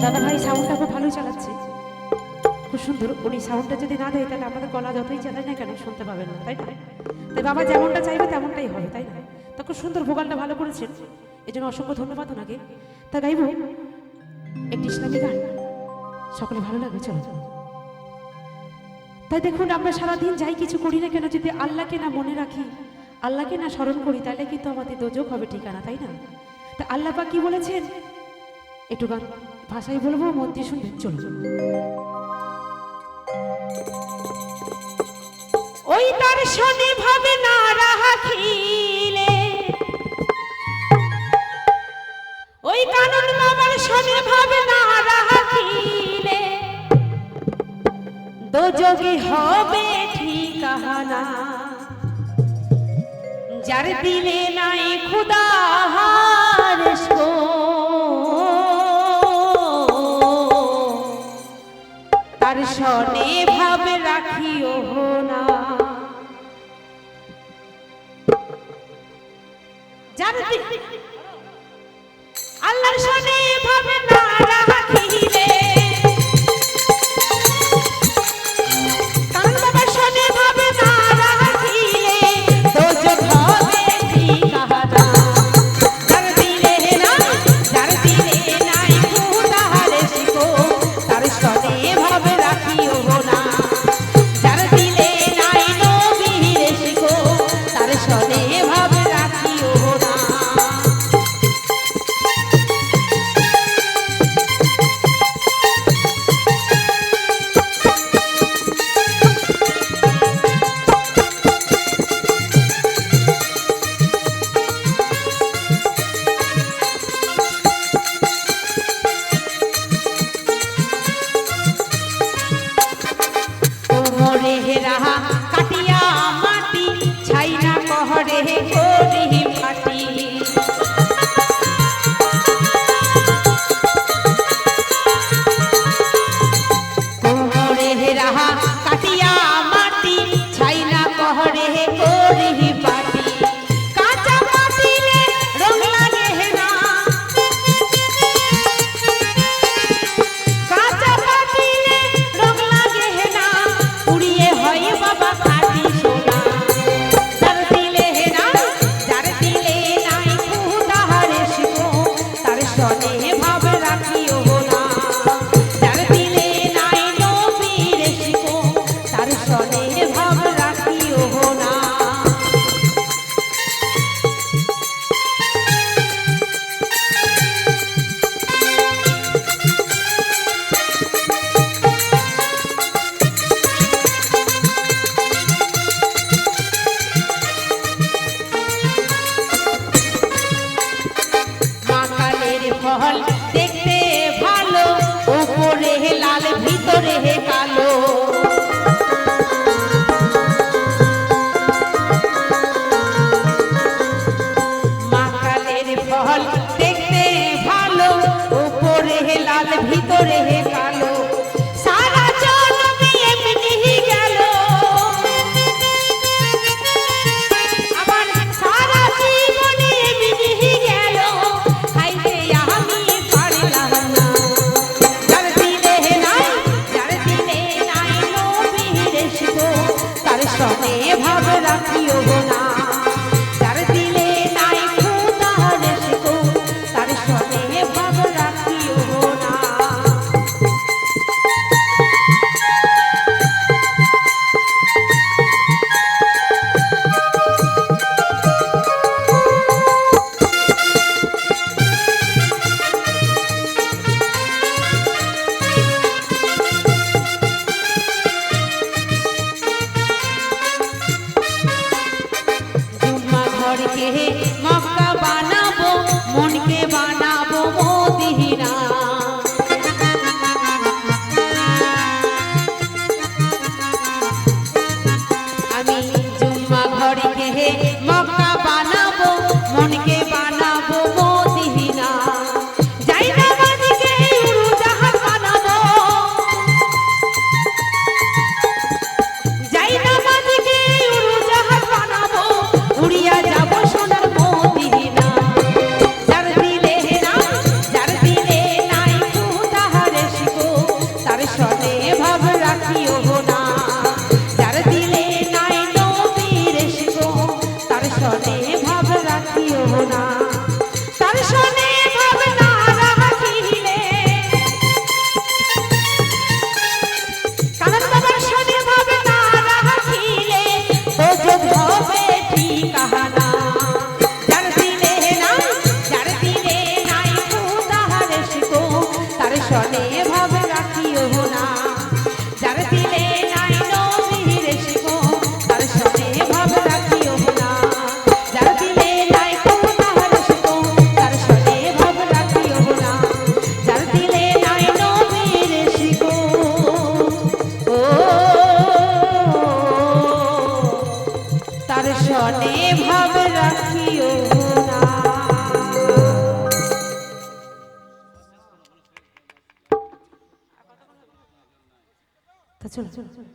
দাদা ভাই সাউন্ডটা খুব ভালো চালাচ্ছে, খুব সুন্দর। উনি সাউন্ডটা যদি না দেয় তাহলে আমাদের গলা যতই চালাই না কেন শুনতে পাবেন না, তাই না? তাই বাবা যেমনটা চাইবে তেমনটাই হবে, তাই না? তা খুব সুন্দর ভোকালটা ভালো করেছেন, এই জন্য অসংখ্য ধন্যবাদ ওনাকে। তা গাইব একটি ইসলামী গান, সকলে ভালো লাগবে, চলো। তাই দেখুন, আমরা সারাদিন যাই কিছু করি না কেন, যদি আল্লাহকে না মনে রাখি, আল্লাহকে না স্মরণ করি, তাহলে কিন্তু আমাদের দোজখ হবে ঠিকানা, তাই না? তা আল্লাহ পাক কি বলেছেন একটু গান ভাষায় বলবো, মন দিয়ে শুনবেন, চলো। ওই তার শনি ভাবে না রাখিলে, ওই কানন বাবার শনি ভাবে না রাখিলে, দোজখে হবে ঠিকানা। যার দিলে নাই খুদার শো, তার শনে ভাবে রাখিও না। যার আল্লাহর শনে ভাবে না রাখিলে, কারণ বাবার শনে ভাবে না রাখিলে, দোজখ হবে ঠিকানা। যার দিলে নাই খুদার শো, তার শনে ভাবে রাখিও না। যার দিলে নাই নবীর শো, তার শনে ভাবে রাখিও না। রাহা কাটিয়া মাটি, ছাইনা কহরে করি ফাটি। কোমরে রাহা কাটিয়া মাটি, ছাইনা কহরে করি ফাটি। কাঁচা পাতিলে রং লাগে না, কাঁচা পাতিলে রং লাগে না, উড়িয়ে হয় বাবা খাটি সোনা। যার দিলে নাই খুদার শো, তার শনে ভাবে রাখিও না। যার দিলে নাই নবীর শো, তার শনে ভাবে রাখিও না। মাকালের ফল দেখতে ভালো, উপরে লাল ভিতরে কালো। মাকালের ফল দেখতে ভালো, উপরে লাল ভিতরে কালো। সারা জনম এমনি গেল, আবার সারা জীবন এমনি গেল, খাইতে আমি পারলাম না। যার দিলে নাই নবীর শো, তার শনে ভাবে রাখিও না। যার দিলে নাই খুদার শো, তার শনে ভাবে রাখিও না। শনে ভাব রাখিও না, যার দিলে নাই নবীর ইশক তার শনে ভাব রাখিও না, যার দিলে নাই তোমার ইশক তার শনে ভাব রাখিও না, যার দিলে নাই নবীর ইশক ও তার শনে ভাব রাখিও না। তা চলো চলো চলো।